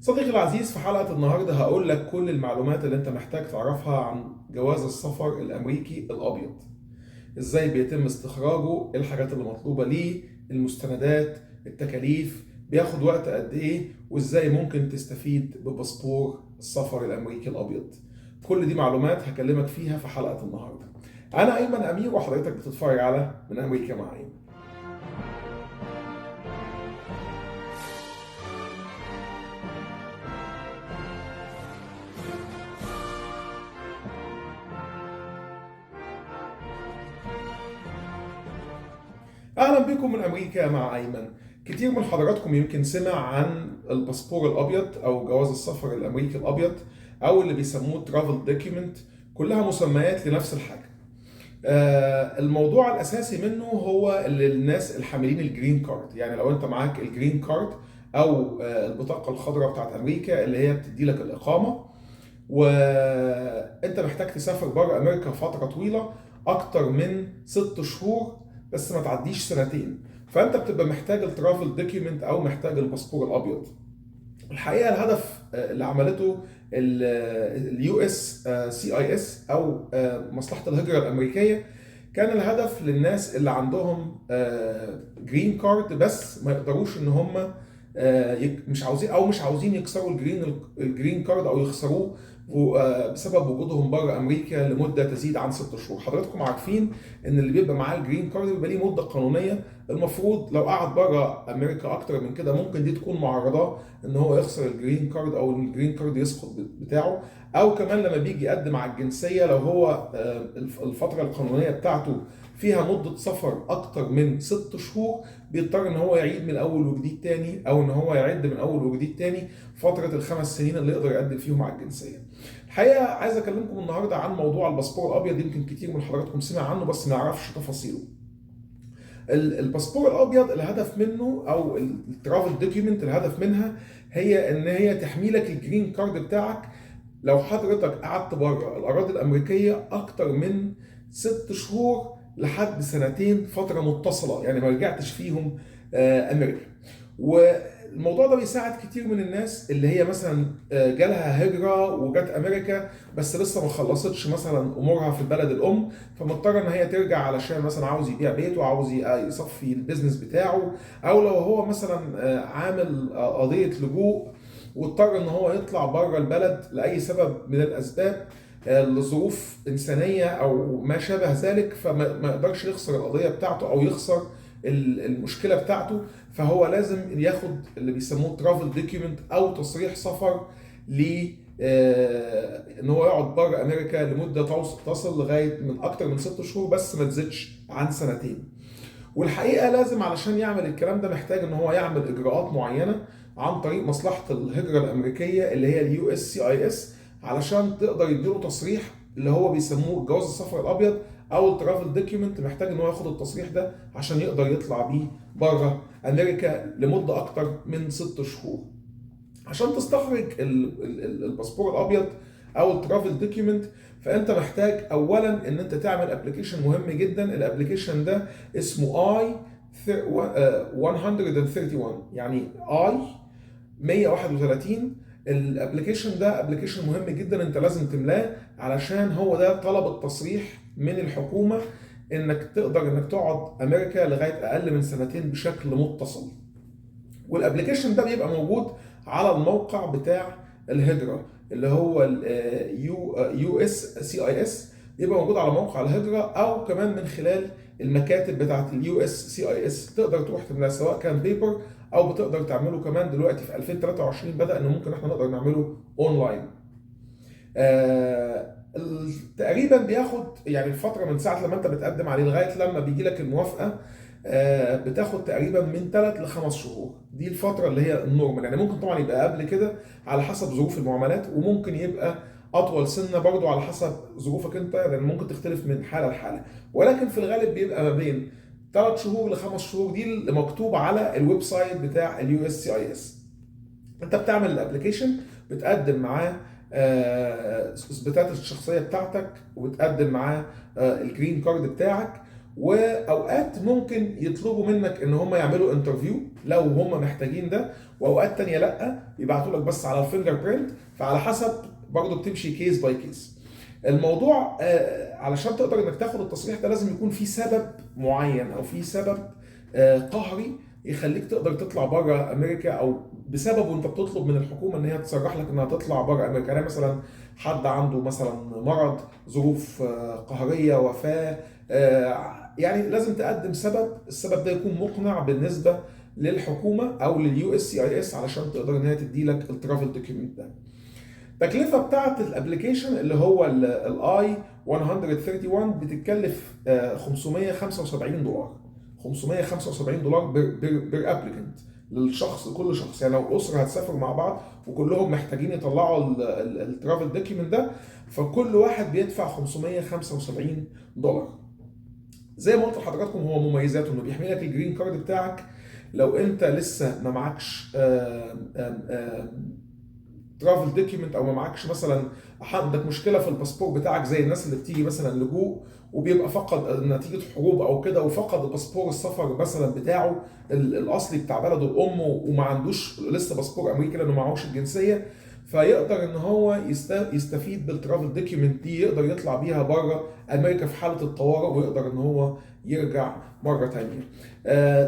صديقي العزيز، في حلقة النهاردة هقول لك كل المعلومات اللي انت محتاج تعرفها عن جواز السفر الأمريكي الأبيض. ازاي بيتم استخراجه، ايه الحاجات اللي مطلوبة ليه، المستندات، التكاليف، بياخد وقت قد ايه، وازاي ممكن تستفيد بباسبور السفر الأمريكي الأبيض. كل دي معلومات هكلمك فيها في حلقة النهاردة. أنا أيمن أمير وحضرتك بتتفرج على من أمريكا مع أيمن. اهلا بكم من امريكا مع ايمن. كتير من حضراتكم يمكن سمع عن الباسبور الابيض او جواز السفر الامريكي الابيض او اللي بيسموه ترافل دوكيومنت. كلها مسميات لنفس الحاجه. الموضوع الاساسي منه هو اللي الناس الحاملين الجرين كارد، يعني لو انت معاك الجرين كارد او البطاقه الخضراء بتاعت امريكا اللي هي بتدي لك الاقامه، وانت محتاج تسافر بره امريكا فتره طويله اكتر من 6 شهور، بس ما تعديش سنتين، فانت بتبقى محتاج الترافل دوكيومنت او محتاج الباسبور الابيض. الحقيقه الهدف اللي عملته اليو اس سي اي اس او مصلحه الهجره الامريكيه، كان الهدف للناس اللي عندهم جرين كارد بس ما يقدروش ان هم مش عاوزين يكسروا الجرين كارد او يخسروه بسبب وجودهم بره امريكا لمده تزيد عن 6 شهور. حضراتكم عارفين ان اللي بيبقى معاه الجرين كارد بيبقى ليه مده قانونيه، المفروض لو قعد بره امريكا اكتر من كده ممكن دي تكون معرضه ان هو يخسر الجرين كارد او الجرين كارد يسقط بتاعه، او كمان لما بيجي يقدم على الجنسيه لو هو الفتره القانونيه بتاعته فيها مده سفر اكتر من 6 شهور، بيضطر ان هو يعيد من اول وجديد تاني، او ان هو يعد من اول وجديد تاني فتره ال5 سنين اللي يقدر يقدم فيهم على الجنسيه. الحقيقه عايز اكلمكم النهارده عن موضوع الباسبور الابيض، يمكن كتير من حضراتكم سمع عنه بس ما يعرفش تفاصيله. الباسبور الابيض الهدف منه او الترافل دوكيومنت الهدف منها هي ان هي تحمي لك الجرين كارد بتاعك لو حضرتك قعدت بره الاراضي الامريكيه اكتر من 6 شهور لحد سنتين، فتره متصله يعني ما رجعتش فيهم امريكا. والموضوع ده بيساعد كتير من الناس اللي هي مثلا جالها هجره وجات امريكا بس لسه ما خلصتش مثلا امورها في البلد الام، فمضطر ان هي ترجع علشان مثلا عاوز يبيع بيته، عاوز يصفي البيزنس بتاعه، او لو هو مثلا عامل قضيه لجوء واضطر ان هو يطلع بره البلد لاي سبب من الاسباب، لظروف انسانيه او ما شابه ذلك، فما يقدرش يخسر القضيه بتاعته او يخسر المشكله بتاعته، فهو لازم ياخد اللي بيسموه ترافل دوكيومنت او تصريح سفر ل ان هو يقعد بره امريكا لمده تصل لغايه من اكتر من 6 شهور بس ما تزيدش عن سنتين. والحقيقه لازم علشان يعمل الكلام ده محتاج ان هو يعمل اجراءات معينه عن طريق مصلحه الهجره الامريكيه اللي هي اليو اس سي اي اس، علشان تقدر يديله تصريح اللي هو بيسموه جواز السفر الابيض او الترافل دوكيومنت. محتاج ان هو ياخد التصريح ده عشان يقدر يطلع بيه بره امريكا لمده اكتر من 6 شهور. عشان تستخرج الباسبور الابيض او الترافل دوكيومنت، فانت محتاج اولا ان انت تعمل ابلكيشن مهم جدا. الابلكيشن ده اسمه اي 131، يعني اي 131. الابلكيشن ده ابلكيشن مهم جدا انت لازم تملاه، علشان هو ده طلب التصريح من الحكومه انك تقدر انك تقعد امريكا لغايه اقل من سنتين بشكل متصل. والابلكيشن ده بيبقى موجود على الموقع بتاع الهجره اللي هو يو اس سي اي اس، يبقى موجود على موقع الهجره او كمان من خلال المكاتب بتاعت اليو اس سي اي اس. تقدر تروح تملاه سواء كان بيبر او بتقدر تعمله كمان دلوقتي في 2023 بدا ان ممكن احنا نقدر نعمله اونلاين. تقريبا بياخد يعني الفتره من ساعه لما انت بتقدم عليه لغايه لما بيجي لك الموافقه، بتاخد تقريبا من 3 ل5 شهور. دي الفتره اللي هي النورمال، يعني ممكن طبعا يبقى قبل كده على حسب ظروف المعاملات، وممكن يبقى اطول سنه برضو على حسب ظروفك انت، لان ممكن تختلف من حاله لحاله، ولكن في الغالب بيبقى ما بين 3 شهور ل5 شهور. دي اللي مكتوب على الويب سايت بتاع اليو اس سي اي اس. انت بتعمل الابلكيشن، بتقدم معاه اثباتات الشخصيه بتاعتك، وبتقدم معاه الجرين كارد بتاعك، واوقات ممكن يطلبوا منك ان هم يعملوا انترفيو لو هم محتاجين ده، واوقات تانية لا، بيبعتوا لك بس على الفينجر برينت. فعلى حسب برضه بتمشي كيس باي كيس. الموضوع علشان تقدر انك تاخد التصريح ده لازم يكون في سبب معين او في سبب قهري يخليك تقدر تطلع بره امريكا، او بسببه انت بتطلب من الحكومه ان هي تصرح لك انها تطلع بره امريكا. يعني مثلا حد عنده مثلا مرض، ظروف قهريه، وفاه، يعني لازم تقدم سبب. السبب ده يكون مقنع بالنسبه للحكومه او لليو اس سي اي اس علشان تقدر ان هي تدي لك الترافل دوكيومنت ده. التكلفه بتاعت الابلكيشن اللي هو الاي 131 بتتكلف $575. $575 بير ابليكنت للشخص، كل شخص. يعني لو اسره هتسافر مع بعض وكلهم محتاجين يطلعوا الترافل دوكيمنت ده، فكل واحد بيدفع $575. زي ما قلت لحضراتكم، هو مميزاته انه بيحمي لك الجرين كارد بتاعك لو انت لسه ما معكش ترافل دوكيمنت، او ما معكش مثلا عندك مشكله في الباسبور بتاعك، زي الناس اللي بتيجي مثلا لجوء وبيبقى فقد نتيجه حروب او كده، وفقد الباسبور السفر مثلا بتاعه الاصلي بتاع بلده الام، وما عندوش لسه باسبور امريكي لانه معهوش الجنسيه. فيقدر ان هو يستفيد بالترافل دوكيمنت دي، يقدر يطلع بيها بره امريكا في حاله الطوارئ، ويقدر ان هو يرجع مره ثانيه.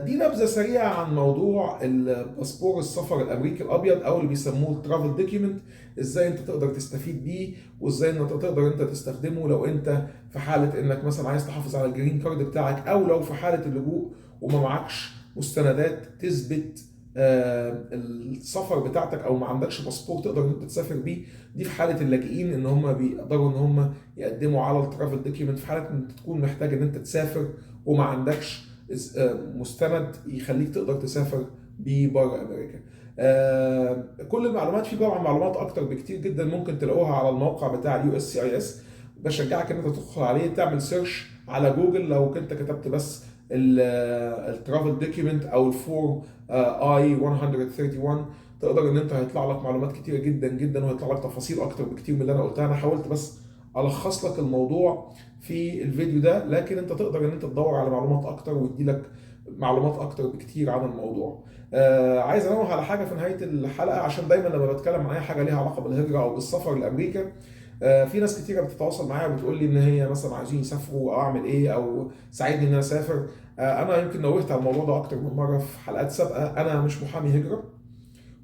دي نبذه سريعه عن موضوع الباسبور السفر الامريكي الابيض، او اللي بيسموه الترافل دوكيمنت. ازاي انت تقدر تستفيد بيه، وازاي انت تقدر انت تستخدمه لو انت في حاله انك مثلا عايز تحافظ على الجرين كارد بتاعك، او لو في حاله اللجوء وما معكش مستندات تثبت السفر بتاعتك، او ما عندكش باسبور تقدر انت تسافر بيه. دي في حاله اللاجئين ان هم بيقدروا ان هم يقدموا على الترافل دوكيمنت في حاله ان تكون محتاج ان انت تسافر وما عندكش مستند يخليك تقدر تسافر بيه بره امريكا. كل المعلومات، في طبعا معلومات اكتر بكتير جدا ممكن تلاقوها على الموقع بتاع اليو اس سي اي اس. بشجعك ان انت تدخل عليه، تعمل سيرش على جوجل. لو كنت كتبت بس الترافل دوكيمنت او الفورم اي 131، تقدر ان انت هيطلع لك معلومات كتيره جدا جدا، وهيطلع لك تفاصيل اكتر بكتير من اللي انا قلتها. انا حاولت بس الخص لك الموضوع في الفيديو ده، لكن انت تقدر ان انت تدور على معلومات اكتر ويدي لك معلومات اكتر بكتير عن الموضوع. عايز انوه على حاجه في نهايه الحلقه، عشان دايما لما بتكلم عن اي حاجه ليها علاقه بالهجره او بالسفر لامريكا، في ناس كتيره بتتواصل معايا وبتقول لي ان هي مثلا عايزين يسافروا، او اعمل ايه، او ساعدني ان انا اسافر. انا يمكن نوهت على الموضوع ده اكتر من مره في حلقات سابقه. انا مش محامي هجره،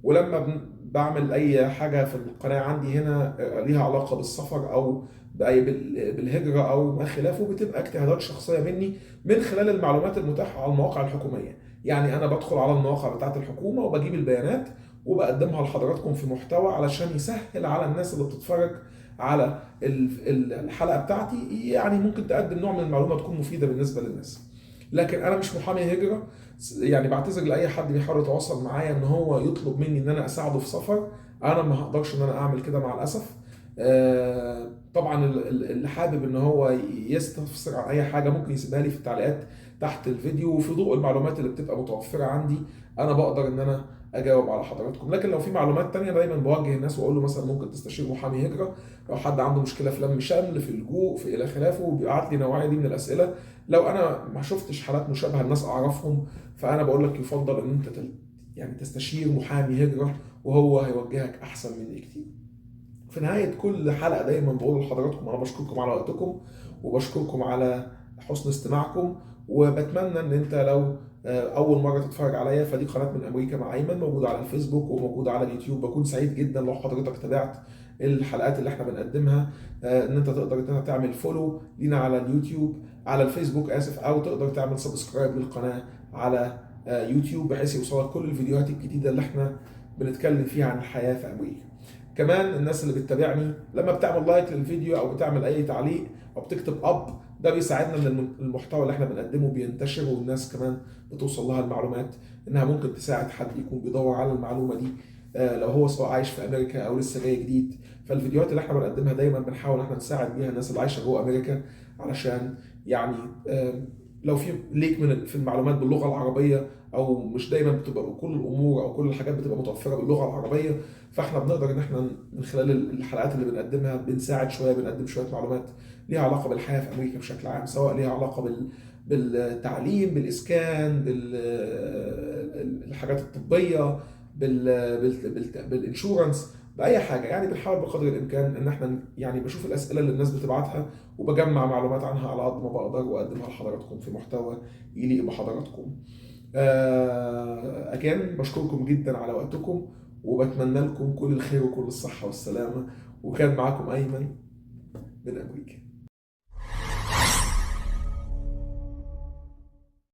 ولما بعمل اي حاجه في القناه عندي هنا ليها علاقه بالسفر او بالهجره او ما خلافه، بتبقى اجتهادات شخصيه مني من خلال المعلومات المتاحه على المواقع الحكوميه. يعني انا بدخل على المواقع بتاعت الحكومه وبجيب البيانات وبقدمها لحضراتكم في محتوى علشان يسهل على الناس اللي بتتفرج على الحلقه بتاعتي. يعني ممكن تقدم نوع من المعلومه تكون مفيده بالنسبه للناس. لكن انا مش محامي هجره. يعني بعتذر لاي حد بيحاول يتواصل معايا ان هو يطلب مني ان انا اساعده في سفر. انا ما هقدرش ان انا اعمل كده مع الاسف. طبعا اللي حابب ان هو يستفسر عن اي حاجه ممكن يسيبها لي في التعليقات تحت الفيديو، وفي ضوء المعلومات اللي بتبقى متوفره عندي انا بقدر ان انا اجاوب على حضراتكم. لكن لو في معلومات تانية دايما بوجه الناس واقول له مثلا ممكن تستشير محامي هجره. لو حد عنده مشكله في لم شمل، في اللجوء، في الى خلافه، بيبعت لي نوعيه دي من الاسئله. لو انا ما شفتش حالات مشابهه الناس اعرفهم، فانا بقول لك يفضل ان انت يعني تستشير محامي هجره، وهو هيوجهك احسن مني كتير. في نهايه كل حلقه دايما بقول لحضراتكم انا بشكركم على وقتكم، وبشكركم على حسن استماعكم. وبتمنى ان انت لو اول مره تتفرج عليا، فدي قناه من امريكا مع ايمن، موجوده على الفيسبوك وموجوده على اليوتيوب. بكون سعيد جدا لو حضرتك تابعت الحلقات اللي احنا بنقدمها. ان انت تقدر ان انت تعمل فولو لينا على اليوتيوب، على الفيسبوك اسف، او تقدر تعمل سبسكرايب للقناه على يوتيوب، بحيث يوصلك كل الفيديوهات الجديده اللي احنا بنتكلم فيها عن الحياه في امريكا. كمان الناس اللي بتتابعني لما بتعمل لايك للفيديو او بتعمل اي تعليق او بتكتب ده بيساعدنا ان المحتوى اللي احنا بنقدمه بينتشر، والناس كمان بتوصل لها المعلومات انها ممكن تساعد حد يكون بيدور على المعلومه دي، لو هو سواء عايش في امريكا او لسه جاي جديد. فالفيديوهات اللي احنا بنقدمها دايما بنحاول احنا نساعد بيها الناس اللي عايشه جوه امريكا، علشان يعني لو في ليك في المعلومات باللغه العربيه، او مش دايما بتبقى كل الامور او كل الحاجات بتبقى متوفره باللغه العربيه، فاحنا بنقدر ان احنا من خلال الحلقات اللي بنقدمها بنساعد شويه، بنقدم شويه معلومات ليها علاقه بالحياه في امريكا بشكل عام، سواء ليها علاقه بالتعليم، بالاسكان، بالحاجات الطبيه، بالانشورنس، باي حاجه. يعني بنحاول بقدر الامكان ان احنا يعني بشوف الاسئله اللي الناس بتبعتها وبجمع معلومات عنها على قد ما بقدر واقدمها لحضراتكم في محتوى يليق بحضراتكم. أجان بشكركم جدا على وقتكم، وبتمنى لكم كل الخير وكل الصحة والسلامة. وكان معاكم أيمن من أمريكا.